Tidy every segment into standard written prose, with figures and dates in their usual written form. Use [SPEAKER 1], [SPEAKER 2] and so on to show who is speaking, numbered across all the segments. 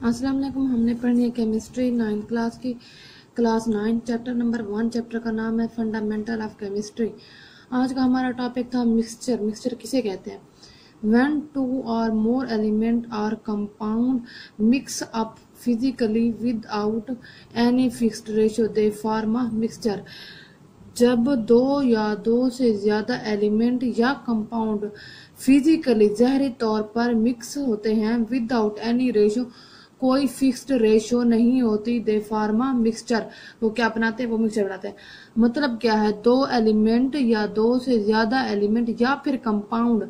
[SPEAKER 1] अस्सलाम वालेकुम। हमने पढ़नी है केमिस्ट्री 9th क्लास की, क्लास 9 चैप्टर नंबर 1। चैप्टर का नाम है फंडामेंटल ऑफ केमिस्ट्री। आज का हमारा टॉपिक था मिक्सचर। मिक्सचर किसे कहते हैं? When two or more element or compound mix up physically without any fixed ratio, they form a mixture. जब दो या दो से ज्यादा एलिमेंट या कंपाउंड फिजिकली ज़हरी तौर पर मिक्स होते हैं विदाउट एनी रेशियो, कोई फिक्स्ड रेशियो नहीं होती, दे फार्मा मिक्सचर। वो क्या बनाते हैं? वो मिक्सचर बनाते हैं। मतलब क्या है? दो एलिमेंट या दो से ज्यादा एलिमेंट या फिर कंपाउंड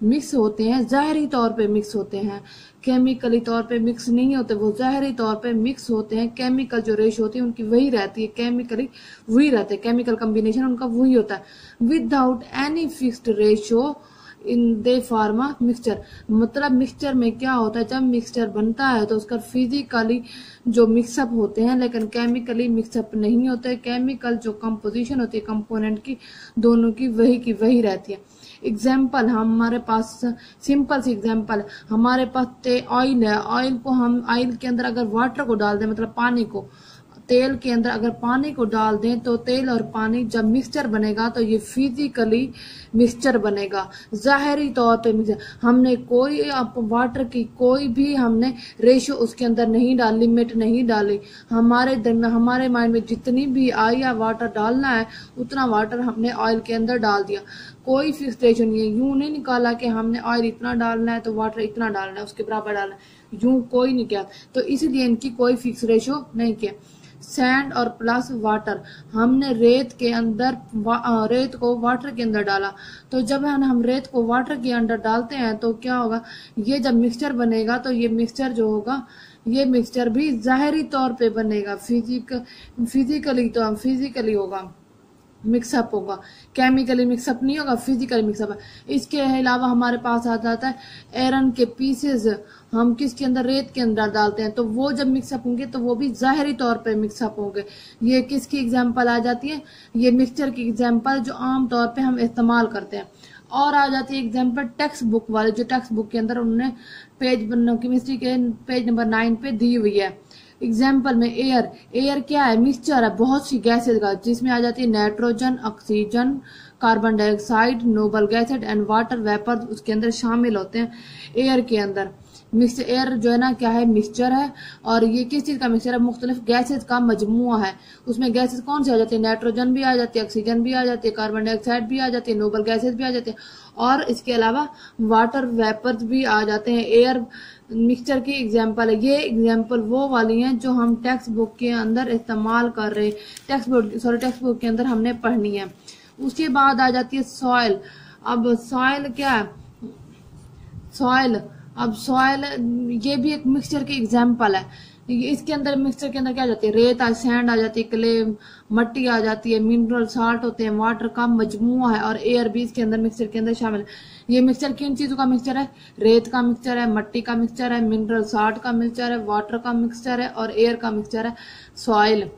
[SPEAKER 1] मिक्स होते हैं, ज़ाहरी तौर पे मिक्स होते हैं, केमिकली तौर पे मिक्स नहीं होते, वो ज़ाहरी तौर पे मिक्स होते हैं। केमिकल जो रेशियो होती है उनकी वही रहती है, केमिकली वही रहते हैं, केमिकल कम्बिनेशन उनका वही होता है। Without any fixed ratio in they pharma mixture. मतलब मिक्सचर में क्या होता है? जब मिक्सचर बनता है तो उसका फिजिकली जो मिक्सअप होते हैं लेकिन केमिकली मिक्सअप नहीं होते। केमिकल जो कंपोजिशन होती है कंपोनेंट की, दोनों की वही रहती है। एग्जाम्पल, हमारे पास सिंपल सी एग्जाम्पल, हमारे पास ऑयल है। ऑयल को हम ऑयल के अंदर अगर वाटर को डाल दें, मतलब पानी को, तेल के अंदर अगर पानी को डाल दें तो तेल और पानी जब मिक्सचर बनेगा तो ये फिजिकली मिक्सचर बनेगा, ज़ाहरी तौर पे मिक्सचर। हमने कोई वाटर की कोई भी हमने रेशियो उसके अंदर नहीं डाली, लिमिट नहीं डाली। हमारे माइंड में जितनी भी आई या वाटर डालना है उतना वाटर हमने ऑयल के अंदर डाल दिया। कोई फिक्स रेशियो नहीं है। यूं नहीं निकाला कि हमने ऑयल इतना डालना है तो वाटर इतना डालना है, उसके बराबर डालना है, यूं कोई नहीं किया। तो इसीलिए इनकी कोई फिक्स रेशियो नहीं किया। सैंड और प्लस वाटर, हमने रेत के अंदर रेत को वाटर के अंदर डाला, तो जब हम रेत को वाटर के अंदर डालते हैं तो क्या होगा? ये जब मिक्सचर बनेगा तो ये मिक्सचर जो होगा, ये मिक्सचर भी ज़ाहरी तौर पे बनेगा, फिजिकली होगा, मिक्सअप होगा। केमिकली मिक्सअप नहीं होगा, फिजिकली मिक्सअप है। इसके अलावा हमारे पास आ जाता है आयरन के पीसेस। हम किसके अंदर? रेत के अंदर डालते हैं, तो वो जब मिक्सअप होंगे तो वो भी ज़ाहरी तौर पे मिक्सअप होंगे। ये किसकी एग्जांपल आ जाती है? ये मिक्सचर की एग्जांपल जो आम तौर पे हम इस्तेमाल करते हैं। और आ जाती है एग्जांपल टेक्स्ट बुक वाले, जो टेक्स्ट बुक के अंदर उन्होंने केमिस्ट्री के पेज नंबर 9 पे दी हुई है। एग्जाम्पल में एयर क्या है? मिक्सचर है बहुत सी गैसेज का, जिसमें आ जाती है nitrogen, oxygen, carbon dioxide, noble gases and water vapour, उसके अंदर शामिल होते हैं एयर के अंदर। मिक्सचर एयर जो है ना, क्या है? मिक्सचर है। और ये किस चीज का मिक्सचर है? मुख्तलिफ गैसेज का मजमुआ है। उसमें गैसेज कौन सी आ जाती है? नाइट्रोजन भी आ जाती है, ऑक्सीजन भी आ जाती है, कार्बन डाइऑक्साइड भी आ जाती है, नोबल गैसेज भी आ जाती है, और इसके अलावा वाटर वेपर्स भी आ जाते हैं। एयर मिक्सचर की एग्जाम्पल है। ये एग्जाम्पल वो वाली हैं जो हम टेक्स्ट बुक के अंदर इस्तेमाल कर रहे हैं, टेक्स्ट बुक के अंदर हमने पढ़नी है। उसके बाद आ जाती है सॉइल। अब सॉइल क्या है? सॉइल ये भी एक मिक्सचर की एग्जाम्पल है। इसके अंदर मिक्सचर के अंदर क्या आ जाती है? रेत, सैंड आ जाती है, क्ले, मट्टी आ जाती है, मिनरल साल्ट होते हैं, वाटर का मजमुआ है, और एयर भी इसके अंदर मिक्सचर के अंदर शामिल है। ये मिक्सचर किन चीजों का मिक्सचर है? रेत का मिक्सचर है, मट्टी का मिक्सचर है, मिनरल साल्ट का मिक्सचर है, वाटर का मिक्सचर है, और एयर का मिक्सचर है, सॉइल।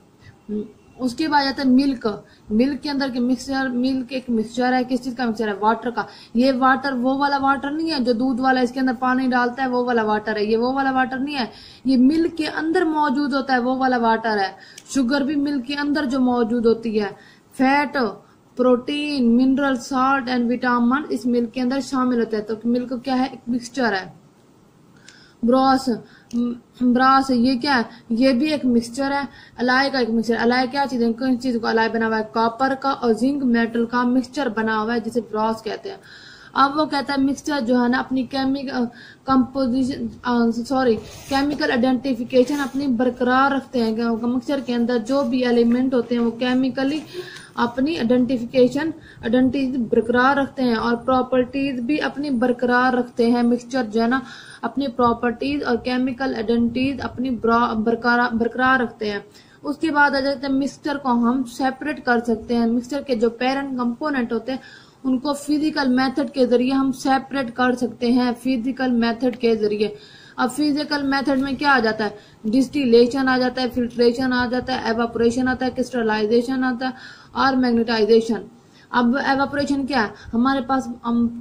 [SPEAKER 1] उसके बाद आता है मिल्क। मिल्क के अंदर के मिक्सचर, मिल्क एक मिक्सचर है, किस चीज का मिक्सचर है? वाटर का। ये वाटर वो वाला वाटर नहीं है जो दूध वाला इसके अंदर पानी डालता है, वो वाला वाटर है। ये वो वाला वाटर नहीं है, ये मिल्क के अंदर मौजूद होता है, वो वाला वाटर है। शुगर भी मिल्क के अंदर जो मौजूद होती है। Fat, protein, mineral salt and vitamin इस मिल्क के अंदर शामिल होता है। तो मिल्क क्या है? एक मिक्सचर है। ब्रास ये क्या है? ये भी एक मिक्सचर है। अलाय का एक मिक्सचर। अलाय क्या चीज है? किन चीज को अलाय बना हुआ है? कॉपर का और जिंक मेटल का मिक्सचर बना हुआ है, जिसे ब्रास कहते हैं। अब वो कहता है मिक्सचर जो है ना अपनी केमिकल आइडेंटिफिकेशन अपनी बरकरार रखते हैं। मिक्सचर के अंदर जो भी एलिमेंट होते हैं वो केमिकली अपनी आइडेंटिटी बरकरार रखते हैं, और प्रॉपर्टीज भी अपनी बरकरार रखते हैं। मिक्सचर जो है ना अपनी प्रॉपर्टीज और केमिकल आइडेंटिटीज अपनी बरकरार रखते हैं। उसके बाद आ जाते हैं मिक्सचर को हम सेपरेट कर सकते हैं। मिक्सचर के जो पेरेंट कंपोनेंट होते हैं उनको फिजिकल मेथड के जरिए हम सेपरेट कर सकते हैं, फिजिकल मेथड के जरिए। अब फिजिकल मेथड में क्या आ जाता है? डिस्टिलेशन आ जाता है, फिल्ट्रेशन आ जाता है, एवापोरेशन आता है, क्रिस्टलाइजेशन आता है, और मैग्नेटाइजेशन। अब एवापोरेशन क्या है, हमारे पास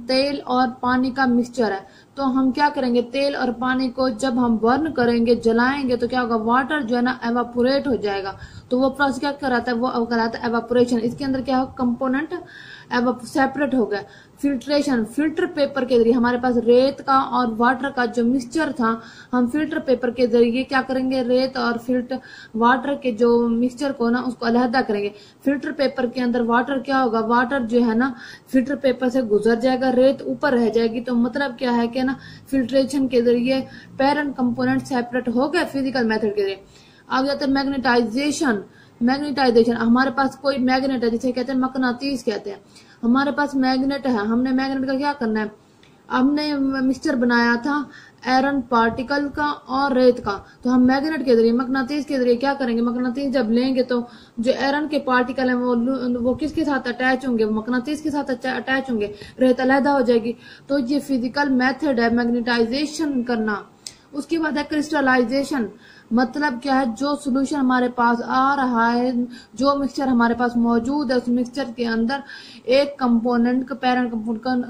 [SPEAKER 1] तेल और पानी का मिक्सचर है, तो हम क्या करेंगे, तेल और पानी को जब हम बर्न करेंगे, जलाएंगे, तो क्या होगा, वाटर जो है ना एवापोरेट हो जाएगा। तो वो प्रोसेस क्या कराता है, वो कराता है एवापोरेशन। इसके अंदर क्या होगा, कंपोनेंट सेपरेट हो गया। फिल्ट्रेशन, फिल्टर पेपर के जरिए हमारे पास रेत का और वाटर का जो मिक्सचर था, हम फिल्टर पेपर के जरिए क्या करेंगे, रेत और वाटर के जो मिक्सचर को ना उसको अलहदा करेंगे। फिल्टर पेपर के अंदर वाटर क्या होगा, वाटर जो है ना फिल्टर पेपर से गुजर जाएगा, रेत ऊपर रह जाएगी। तो मतलब क्या है कि ना फिल्ट्रेशन के जरिए पेरेंट कंपोनेंट सेपरेट हो गए फिजिकल मेथड के जरिए। आगे जाते हैं मैग्नेटाइजेशन। मैग्नेटाइजेशन, हमारे पास कोई मैग्नेट है, जिसे कहते हैं मकनातीस कहते हैं। हमारे पास मैग्नेट है, हमने मैग्नेट का क्या करना है, हमने मिक्सचर बनाया था आयरन पार्टिकल का और रेत का, तो हम मैग्नेट के जरिए मकनातीस के जरिए क्या करेंगे, मकनातीस जब लेंगे तो जो आयरन के पार्टिकल हैं वो किसके साथ अटैच होंगे, मकनातीस के साथ अटैच होंगे, रेत अलहदा हो जाएगी। तो ये फिजिकल मेथड है मैग्नेटाइजेशन करना। उसके बाद है क्रिस्टलाइजेशन, मतलब क्या है, जो सोल्यूशन हमारे पास आ रहा है, जो मिक्सचर हमारे पास मौजूद है, उस मिक्सचर के अंदर एक कंपोनेंट को, पेरेंट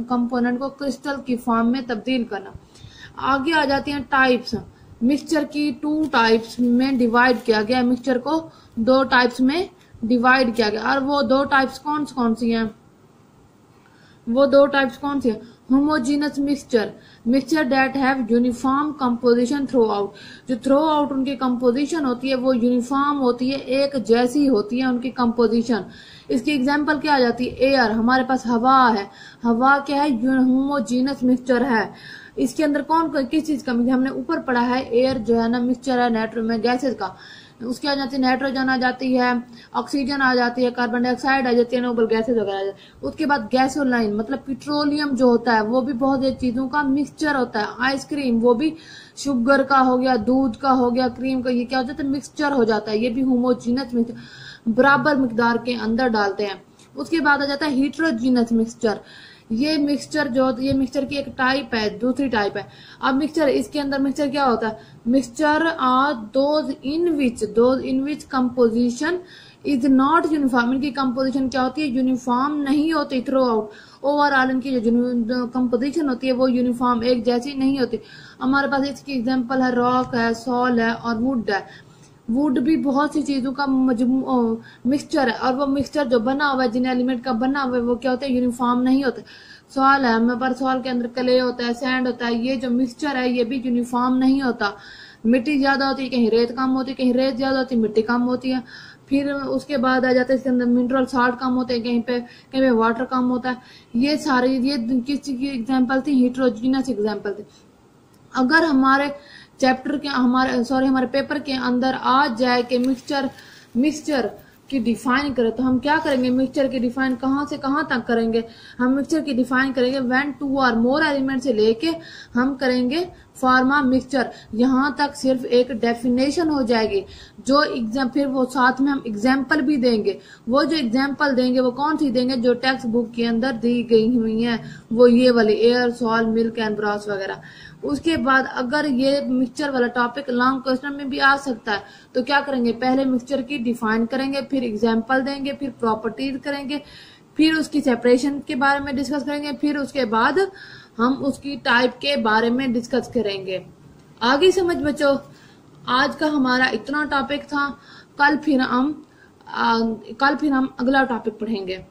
[SPEAKER 1] कंपोनेंट को क्रिस्टल की फॉर्म में तब्दील करना। आगे आ जाती हैं टाइप्स। मिक्सचर की 2 टाइप्स में डिवाइड किया गया, मिक्सचर को 2 टाइप्स में डिवाइड किया गया। और वो 2 टाइप्स कौन सी हैं, वो 2 टाइप्स कौन सी है, homogeneous mixture, mixture that have uniform composition through out, जो थ्रू आउट उनकी कंपोजिशन होती है वो यूनिफॉर्म होती है, एक जैसी होती है उनकी कंपोजिशन। इसकी एग्जांपल क्या आ जाती है, एयर, हमारे पास हवा है, हवा क्या है, होमोजीनस मिक्सचर है। इसके अंदर किस चीज का, हमने ऊपर पढ़ा है एयर जो है ना मिक्सचर है नाइट्रोजन गैसेज का। उसके आ जाती है नाइट्रोजन आ जाती है, ऑक्सीजन आ जाती है, कार्बन डाइऑक्साइड आ जाती है, नोबल गैसेज वगैरह आ जाती है। उसके बाद गैसोलाइन, मतलब पेट्रोलियम जो होता है वो भी बहुत चीजों का मिक्सचर होता है। आइसक्रीम, वो भी शुगर का हो गया, दूध का हो गया, क्रीम का, ये क्या हो जाता है, मिक्सचर हो जाता है। ये भी होमोजीनस मिक्सचर, बराबर मिकदार के अंदर डालते हैं। उसके बाद आ जाता है हीट्रोजीनस मिक्सचर। ये मिक्सचर ये मिक्सचर की एक टाइप है, दूसरी टाइप है। अब मिक्सचर, इसके अंदर मिक्सचर क्या होता है, mixture are those in which composition is not uniform, इनकी कंपोजिशन क्या होती है, यूनिफॉर्म नहीं होती थ्रू आउट, ओवरऑल इनकी जो कंपोजिशन होती है वो यूनिफॉर्म एक जैसी नहीं होती। हमारे पास इसकी एग्जांपल है रॉक है, सॉल है और वुड है। वुड भी बहुत सी चीजों का मिक्सचर है, और वो मिक्सचर जो बना हुआ है, जिन एलिमेंट का बना हुआ है, वो क्या होता है, यूनिफॉर्म नहीं होता। सॉल है, हमारे पास सॉल के अंदर क्ले होता है, सैंड होता है, ये जो मिक्सचर है ये भी यूनिफॉर्म नहीं होता। मिट्टी ज्यादा होती है, कहीं रेत कम होती है, कहीं रेत ज्यादा होती है, मिट्टी कम होती है। फिर उसके बाद आ जाता है इसके अंदर मिनरल साल्ट कम होते हैं, कहीं पे वाटर कम होता है। ये सारी, ये किस चीज की एग्जाम्पल थी, हीट्रोजीनस एग्जाम्पल थी। अगर हमारे चैप्टर के हमारे पेपर के अंदर आ जाए कि मिक्सचर की डिफाइन करें, तो हम क्या करेंगे, मिक्सचर की डिफाइन कहाँ से कहाँ तक करेंगे, हम मिक्सचर की डिफाइन करेंगे व्हेन 2 और मोर एलिमेंट से लेके हम करेंगे फार्मा मिक्सचर, यहाँ तक सिर्फ एक डेफिनेशन हो जाएगी। जो फिर वो साथ में हम एग्जाम्पल भी देंगे। वो जो एग्जाम्पल देंगे वो कौन सी देंगे, जो टेक्स्ट बुक के अंदर दी गई हुई है, वो ये वाली air, soil, milk and brass वगैरह। उसके बाद अगर ये मिक्सचर वाला टॉपिक लॉन्ग क्वेश्चन में भी आ सकता है, तो क्या करेंगे, पहले मिक्सचर की डिफाइन करेंगे, फिर एग्जाम्पल देंगे, फिर प्रॉपर्टीज करेंगे, फिर उसकी सेपरेशन के बारे में डिस्कस करेंगे, फिर उसके बाद हम उसकी टाइप के बारे में डिस्कस करेंगे। आगे समझ बच्चों, आज का हमारा इतना टॉपिक था। कल फिर हम अगला टॉपिक पढ़ेंगे।